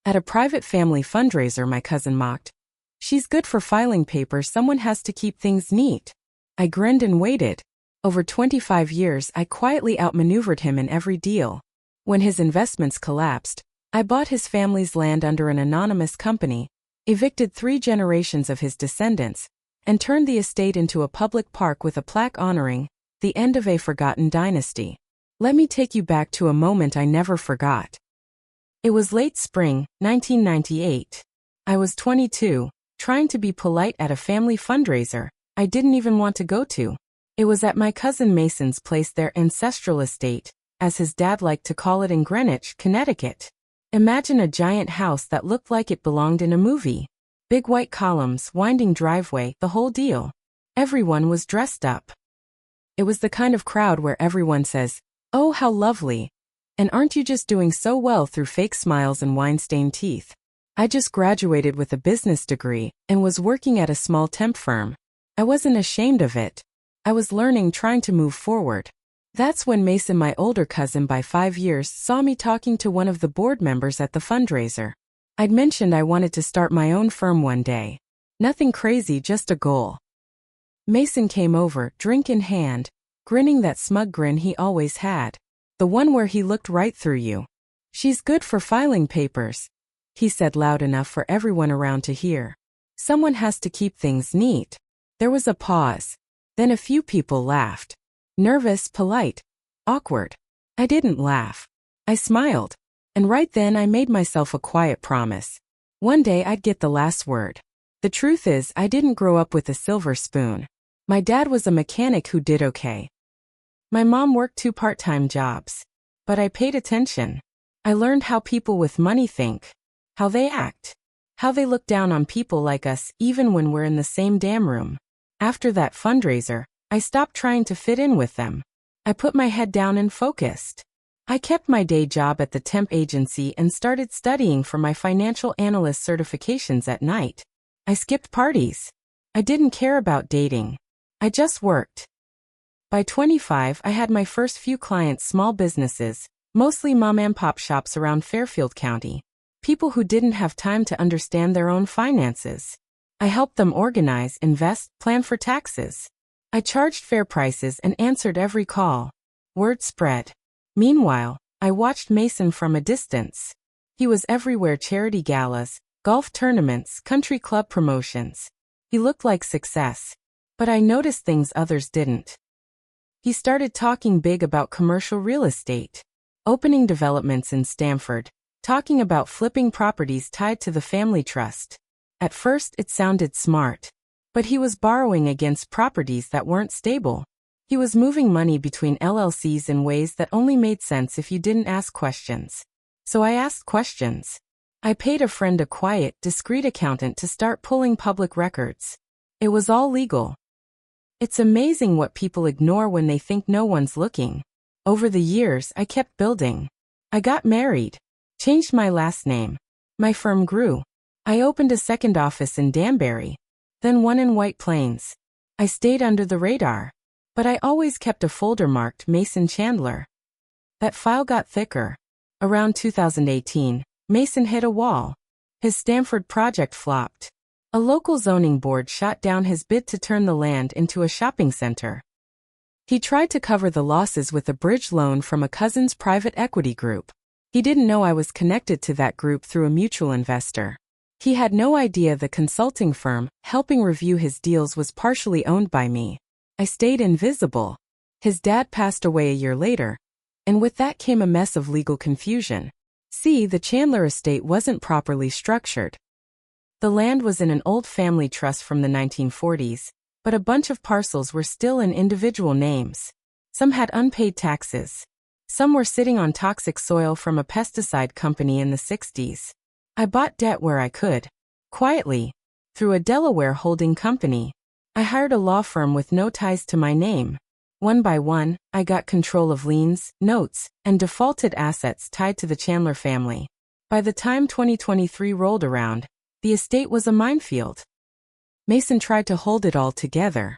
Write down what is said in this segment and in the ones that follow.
At a private family fundraiser, my cousin mocked. She's good for filing papers, someone has to keep things neat. I grinned and waited. Over 25 years, I quietly outmaneuvered him in every deal. When his investments collapsed, I bought his family's land under an anonymous company, evicted 3 generations of his descendants, and turned the estate into a public park with a plaque honoring the end of a forgotten dynasty. Let me take you back to a moment I never forgot. It was late spring, 1998. I was 22, trying to be polite at a family fundraiser I didn't even want to go to. It was at my cousin Mason's place, their ancestral estate, as his dad liked to call it, in Greenwich, Connecticut. Imagine a giant house that looked like it belonged in a movie. Big white columns, winding driveway, the whole deal. Everyone was dressed up. It was the kind of crowd where everyone says, "Oh, how lovely. And aren't you just doing so well?" through fake smiles and wine-stained teeth. I just graduated with a business degree and was working at a small temp firm. I wasn't ashamed of it. I was learning, trying to move forward. That's when Mason, my older cousin by 5 years, saw me talking to one of the board members at the fundraiser. I'd mentioned I wanted to start my own firm one day. Nothing crazy, just a goal. Mason came over, drink in hand, grinning that smug grin he always had. The one where he looked right through you. "She's good for filing papers," he said loud enough for everyone around to hear. "Someone has to keep things neat." There was a pause. Then a few people laughed. Nervous, polite, awkward. I didn't laugh. I smiled. And right then I made myself a quiet promise. One day I'd get the last word. The truth is, I didn't grow up with a silver spoon. My dad was a mechanic who did okay. My mom worked 2 part-time jobs. But I paid attention. I learned how people with money think, how they act, how they look down on people like us even when we're in the same damn room. After that fundraiser, I stopped trying to fit in with them. I put my head down and focused. I kept my day job at the temp agency and started studying for my financial analyst certifications at night. I skipped parties. I didn't care about dating. I just worked. By 25, I had my first few clients, small businesses, mostly mom-and-pop shops around Fairfield County. People who didn't have time to understand their own finances. I helped them organize, invest, plan for taxes. I charged fair prices and answered every call. Word spread. Meanwhile, I watched Mason from a distance. He was everywhere: charity galas, golf tournaments, country club promotions. He looked like success. But I noticed things others didn't. He started talking big about commercial real estate, opening developments in Stamford, talking about flipping properties tied to the family trust. At first it sounded smart. But he was borrowing against properties that weren't stable. He was moving money between LLCs in ways that only made sense if you didn't ask questions. So I asked questions. I paid a friend, a quiet, discreet accountant, to start pulling public records. It was all legal. It's amazing what people ignore when they think no one's looking. Over the years, I kept building. I got married. Changed my last name. My firm grew. I opened a second office in Danbury. Then one in White Plains. I stayed under the radar. But I always kept a folder marked Mason Chandler. That file got thicker. Around 2018, Mason hit a wall. His Stamford project flopped. A local zoning board shot down his bid to turn the land into a shopping center. He tried to cover the losses with a bridge loan from a cousin's private equity group. He didn't know I was connected to that group through a mutual investor. He had no idea the consulting firm helping review his deals was partially owned by me. I stayed invisible. His dad passed away a year later, and with that came a mess of legal confusion. See, the Chandler estate wasn't properly structured. The land was in an old family trust from the 1940s, but a bunch of parcels were still in individual names. Some had unpaid taxes. Some were sitting on toxic soil from a pesticide company in the 60s. I bought debt where I could. Quietly. Through a Delaware holding company. I hired a law firm with no ties to my name. One by one, I got control of liens, notes, and defaulted assets tied to the Chandler family. By the time 2023 rolled around, the estate was a minefield. Mason tried to hold it all together.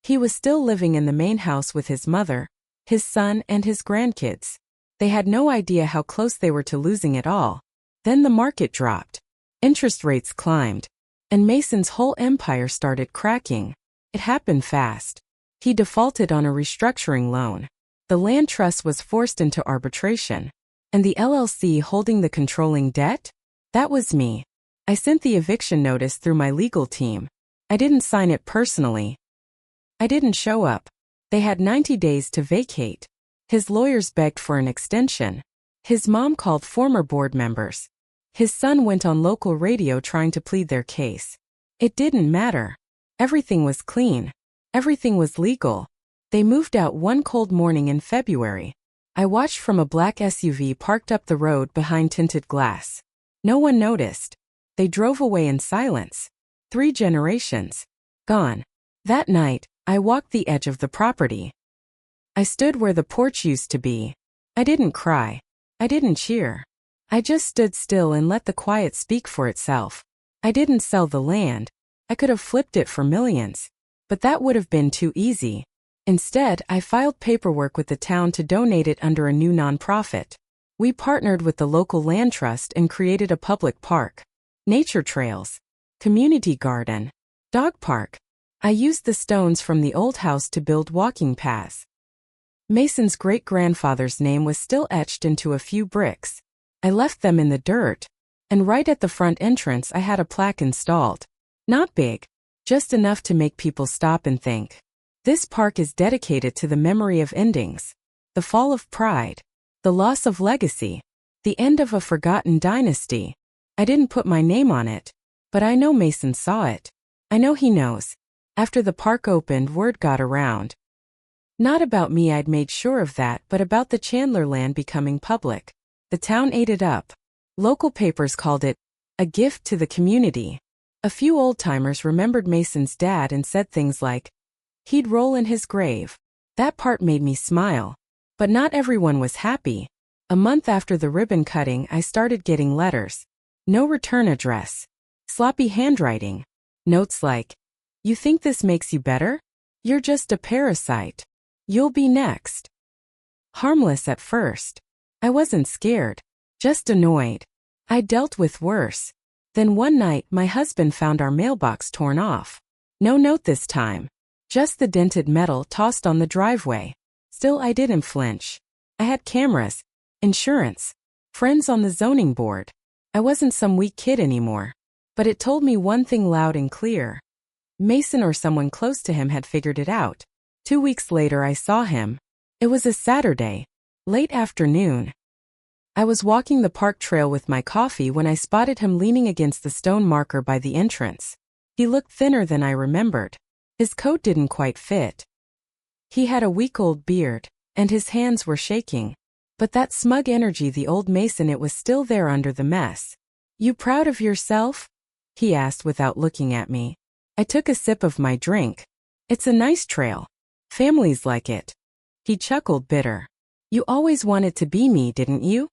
He was still living in the main house with his mother, his son, and his grandkids. They had no idea how close they were to losing it all. Then the market dropped. Interest rates climbed. And Mason's whole empire started cracking. It happened fast. He defaulted on a restructuring loan. The land trust was forced into arbitration. And the LLC holding the controlling debt? That was me. I sent the eviction notice through my legal team. I didn't sign it personally. I didn't show up. They had 90 days to vacate. His lawyers begged for an extension. His mom called former board members. His son went on local radio trying to plead their case. It didn't matter. Everything was clean. Everything was legal. They moved out one cold morning in February. I watched from a black SUV parked up the road behind tinted glass. No one noticed. They drove away in silence. 3 generations. Gone. That night, I walked the edge of the property. I stood where the porch used to be. I didn't cry. I didn't cheer. I just stood still and let the quiet speak for itself. I didn't sell the land. I could have flipped it for millions. But that would have been too easy. Instead, I filed paperwork with the town to donate it under a new nonprofit. We partnered with the local land trust and created a public park. Nature trails. Community garden. Dog park. I used the stones from the old house to build walking paths. Mason's great-grandfather's name was still etched into a few bricks. I left them in the dirt. And right at the front entrance I had a plaque installed. Not big. Just enough to make people stop and think. This park is dedicated to the memory of endings. The fall of pride. The loss of legacy. The end of a forgotten dynasty. I didn't put my name on it. But I know Mason saw it. I know he knows. After the park opened, word got around. Not about me, I'd made sure of that, but about the Chandler land becoming public. The town ate it up. Local papers called it a gift to the community. A few old-timers remembered Mason's dad and said things like, he'd roll in his grave. That part made me smile. But not everyone was happy. A month after the ribbon cutting, I started getting letters. No return address. Sloppy handwriting. Notes like, you think this makes you better? You're just a parasite. You'll be next. Harmless at first. I wasn't scared. Just annoyed. I dealt with worse. Then one night my husband found our mailbox torn off. No note this time. Just the dented metal tossed on the driveway. Still, I didn't flinch. I had cameras, insurance, friends on the zoning board. I wasn't some weak kid anymore. But it told me one thing loud and clear. Mason or someone close to him had figured it out. 2 weeks later I saw him. It was a Saturday. Late afternoon. I was walking the park trail with my coffee when I spotted him leaning against the stone marker by the entrance. He looked thinner than I remembered. His coat didn't quite fit. He had a week-old beard, and his hands were shaking. But that smug energy, the old Mason, it was still there under the mess. You proud of yourself? He asked without looking at me. I took a sip of my drink. It's a nice trail. Families like it. He chuckled bitter. You always wanted to be me, didn't you?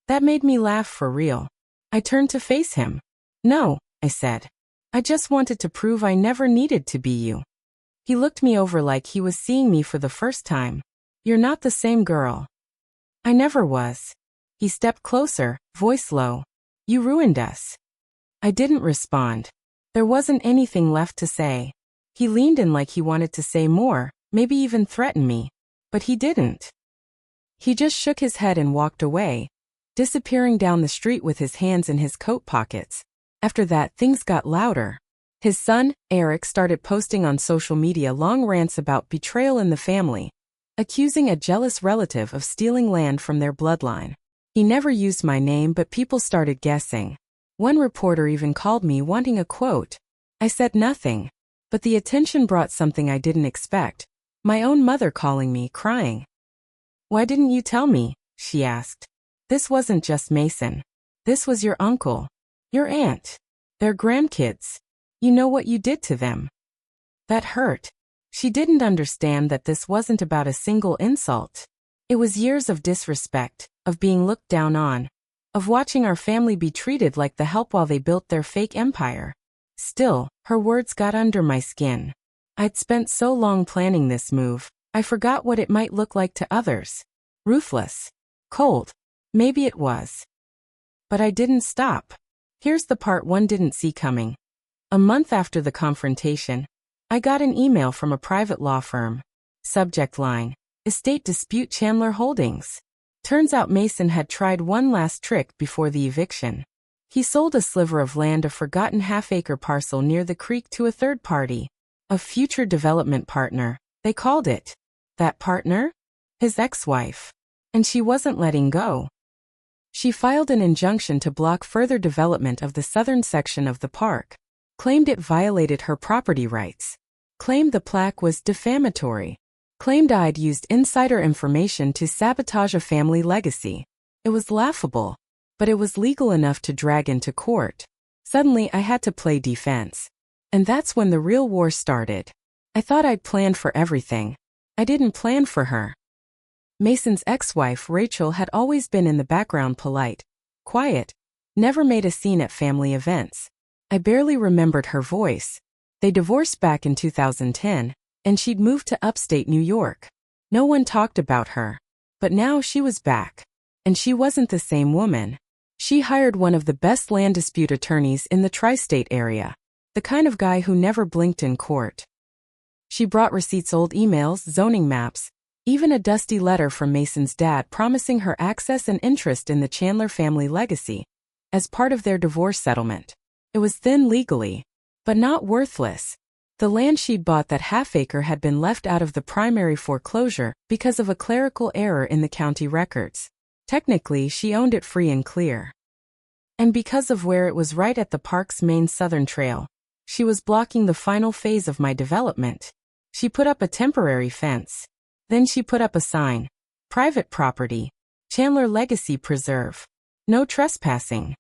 That made me laugh for real. I turned to face him. No, I said. I just wanted to prove I never needed to be you. He looked me over like he was seeing me for the first time. You're not the same girl. I never was. He stepped closer, voice low. You ruined us. I didn't respond. There wasn't anything left to say. He leaned in like he wanted to say more, maybe even threaten me. But he didn't. He just shook his head and walked away, disappearing down the street with his hands in his coat pockets. After that, things got louder. His son, Eric, started posting on social media long rants about betrayal in the family, accusing a jealous relative of stealing land from their bloodline. He never used my name, but people started guessing. One reporter even called me wanting a quote. I said nothing. But the attention brought something I didn't expect. My own mother calling me, crying. Why didn't you tell me? She asked. This wasn't just Mason. This was your uncle. Your aunt. Their grandkids. You know what you did to them. That hurt. She didn't understand that this wasn't about a single insult. It was years of disrespect, of being looked down on, of watching our family be treated like the help while they built their fake empire. Still, her words got under my skin. I'd spent so long planning this move, I forgot what it might look like to others. Ruthless. Cold. Maybe it was. But I didn't stop. Here's the part one didn't see coming. A month after the confrontation, I got an email from a private law firm. Subject line: Estate Dispute Chandler Holdings. Turns out Mason had tried one last trick before the eviction. He sold a sliver of land, a forgotten half-acre parcel near the creek, to a third party. A future development partner, they called it. That partner? His ex-wife. And she wasn't letting go. She filed an injunction to block further development of the southern section of the park. Claimed it violated her property rights. Claimed the plaque was defamatory. Claimed I'd used insider information to sabotage a family legacy. It was laughable, but it was legal enough to drag into court. Suddenly I had to play defense. And that's when the real war started. I thought I'd planned for everything. I didn't plan for her. Mason's ex-wife, Rachel, had always been in the background, polite, quiet, never made a scene at family events. I barely remembered her voice. They divorced back in 2010, and she'd moved to upstate New York. No one talked about her. But now she was back. And she wasn't the same woman. She hired one of the best land dispute attorneys in the tri-state area. The kind of guy who never blinked in court. She brought receipts, old emails, zoning maps, even a dusty letter from Mason's dad promising her access and interest in the Chandler family legacy as part of their divorce settlement. It was thin legally, but not worthless. The land she'd bought, that half-acre, had been left out of the primary foreclosure because of a clerical error in the county records. Technically, she owned it free and clear. And because of where it was, right at the park's main southern trail, she was blocking the final phase of my development. She put up a temporary fence. Then she put up a sign. Private property. Chandler Legacy Preserve. No trespassing.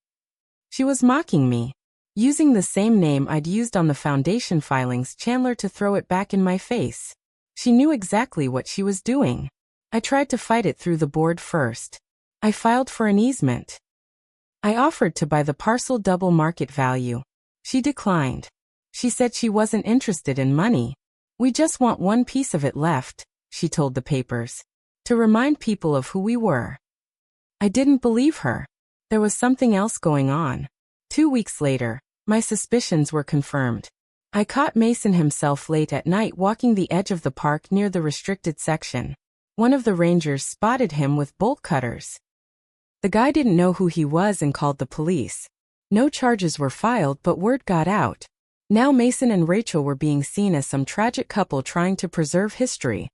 She was mocking me, using the same name I'd used on the foundation filings, Chandler, to throw it back in my face. She knew exactly what she was doing. I tried to fight it through the board first. I filed for an easement. I offered to buy the parcel double market value. She declined. She said she wasn't interested in money. We just want one piece of it left, she told the papers, to remind people of who we were. I didn't believe her. There was something else going on. 2 weeks later, my suspicions were confirmed. I caught Mason himself late at night walking the edge of the park near the restricted section. One of the rangers spotted him with bolt cutters. The guy didn't know who he was and called the police. No charges were filed, but word got out. Now Mason and Rachel were being seen as some tragic couple trying to preserve history,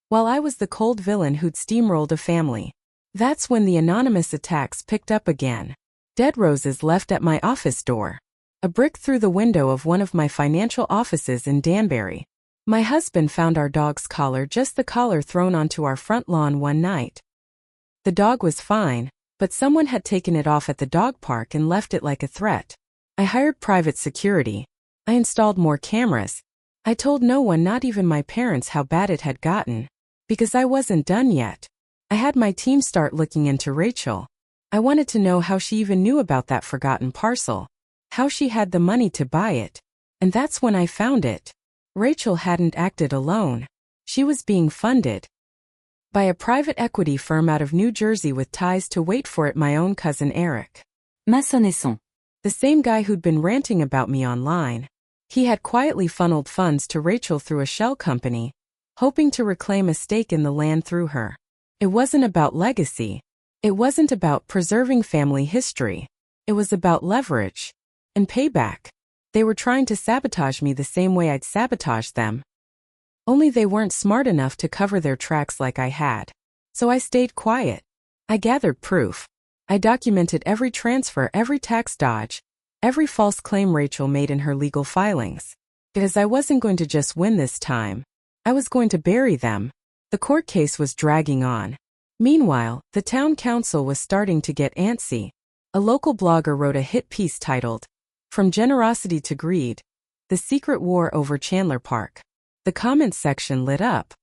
while I was the cold villain who'd steamrolled a family. That's when the anonymous attacks picked up again. Dead roses left at my office door. A brick through the window of one of my financial offices in Danbury. My husband found our dog's collar, just the collar, thrown onto our front lawn one night. The dog was fine, but someone had taken it off at the dog park and left it like a threat. I hired private security. I installed more cameras. I told no one, not even my parents, how bad it had gotten. Because I wasn't done yet. I had my team start looking into Rachel. I wanted to know how she even knew about that forgotten parcel. How she had the money to buy it. And that's when I found it. Rachel hadn't acted alone. She was being funded by a private equity firm out of New Jersey with ties to, wait for it, my own cousin Eric. Masson. The same guy who'd been ranting about me online. He had quietly funneled funds to Rachel through a shell company, hoping to reclaim a stake in the land through her. It wasn't about legacy. It wasn't about preserving family history. It was about leverage and payback. They were trying to sabotage me the same way I'd sabotaged them. Only they weren't smart enough to cover their tracks like I had. So I stayed quiet. I gathered proof. I documented every transfer, every tax dodge, every false claim Rachel made in her legal filings. Because I wasn't going to just win this time. I was going to bury them. The court case was dragging on. Meanwhile, the town council was starting to get antsy. A local blogger wrote a hit piece titled, "From Generosity to Greed, The Secret War Over Chandler Park." The comments section lit up.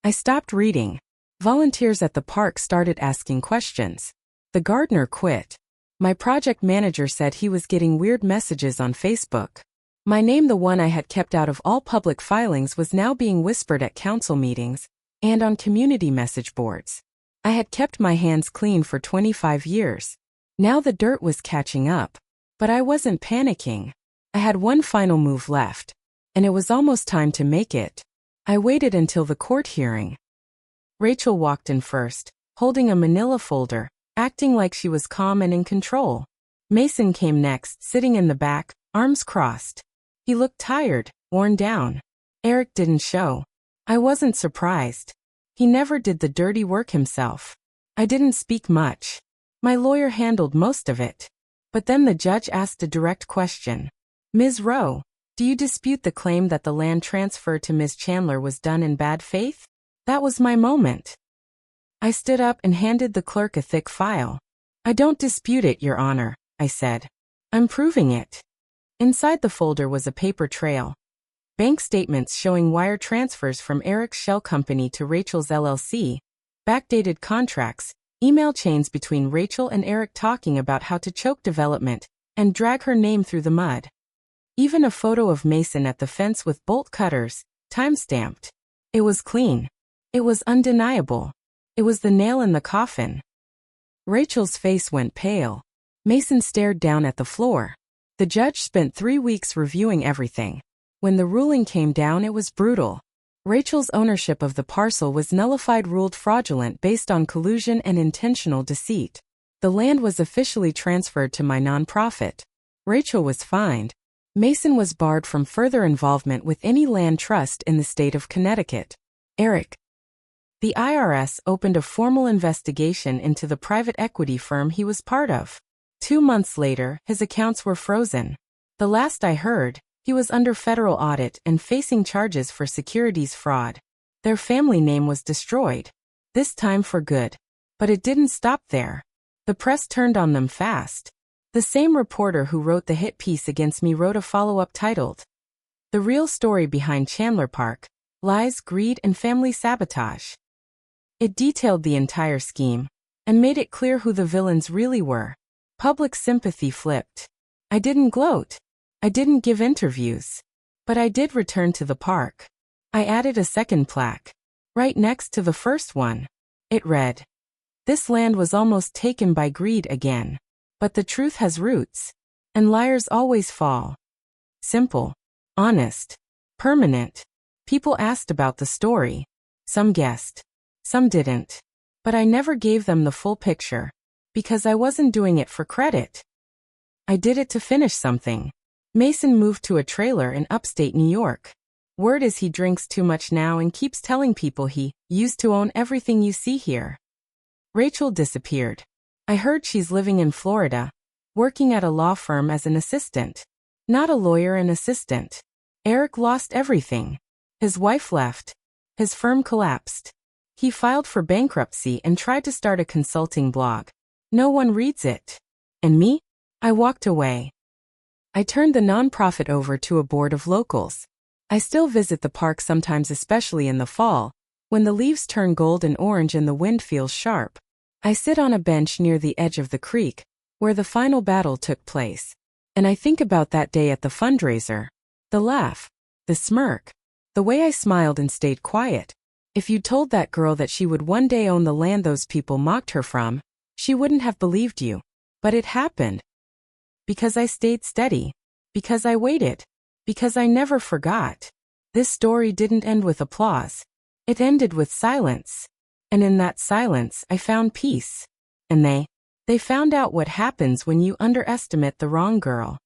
I stopped reading. Volunteers at the park started asking questions. The gardener quit. My project manager said he was getting weird messages on Facebook. My name, the one I had kept out of all public filings, was now being whispered at council meetings and on community message boards. I had kept my hands clean for 25 years. Now the dirt was catching up. But I wasn't panicking. I had one final move left, and it was almost time to make it. I waited until the court hearing. Rachel walked in first, holding a manila folder, acting like she was calm and in control. Mason came next, sitting in the back, arms crossed. He looked tired, worn down. Eric didn't show. I wasn't surprised. He never did the dirty work himself. I didn't speak much. My lawyer handled most of it. But then the judge asked a direct question. Ms. Rowe, do you dispute the claim that the land transfer to Ms. Chandler was done in bad faith? That was my moment. I stood up and handed the clerk a thick file. I don't dispute it, Your Honor, I said. I'm proving it. Inside the folder was a paper trail. Bank statements showing wire transfers from Eric's shell company to Rachel's LLC, backdated contracts, email chains between Rachel and Eric talking about how to choke development and drag her name through the mud. Even a photo of Mason at the fence with bolt cutters, time-stamped. It was clean. It was undeniable. It was the nail in the coffin. Rachel's face went pale. Mason stared down at the floor. The judge spent 3 weeks reviewing everything. When the ruling came down, it was brutal. Rachel's ownership of the parcel was nullified, ruled fraudulent based on collusion and intentional deceit. The land was officially transferred to my nonprofit. Rachel was fined. Mason was barred from further involvement with any land trust in the state of Connecticut. Eric. The IRS opened a formal investigation into the private equity firm he was part of. 2 months later, his accounts were frozen. The last I heard, he was under federal audit and facing charges for securities fraud. Their family name was destroyed. This time for good. But it didn't stop there. The press turned on them fast. The same reporter who wrote the hit piece against me wrote a follow-up titled, The Real Story Behind Chandler Park, Lies, Greed, and Family Sabotage. It detailed the entire scheme and made it clear who the villains really were. Public sympathy flipped. I didn't gloat. I didn't give interviews. But I did return to the park. I added a second plaque. Right next to the first one. It read, This land was almost taken by greed again. But the truth has roots. And liars always fall. Simple. Honest. Permanent. People asked about the story. Some guessed. Some didn't. But I never gave them the full picture. Because I wasn't doing it for credit. I did it to finish something. Mason moved to a trailer in upstate New York. Word is he drinks too much now and keeps telling people he used to own everything you see here. Rachel disappeared. I heard she's living in Florida, working at a law firm as an assistant. Not a lawyer, an assistant. Eric lost everything. His wife left. His firm collapsed. He filed for bankruptcy and tried to start a consulting blog. No one reads it. And me? I walked away. I turned the nonprofit over to a board of locals. I still visit the park sometimes, especially in the fall, when the leaves turn gold and orange and the wind feels sharp. I sit on a bench near the edge of the creek, where the final battle took place. And I think about that day at the fundraiser. The laugh. The smirk. The way I smiled and stayed quiet. If you'd told that girl that she would one day own the land those people mocked her from, she wouldn't have believed you. But it happened. Because I stayed steady. Because I waited. Because I never forgot. This story didn't end with applause. It ended with silence. And in that silence, I found peace. And they found out what happens when you underestimate the wrong girl.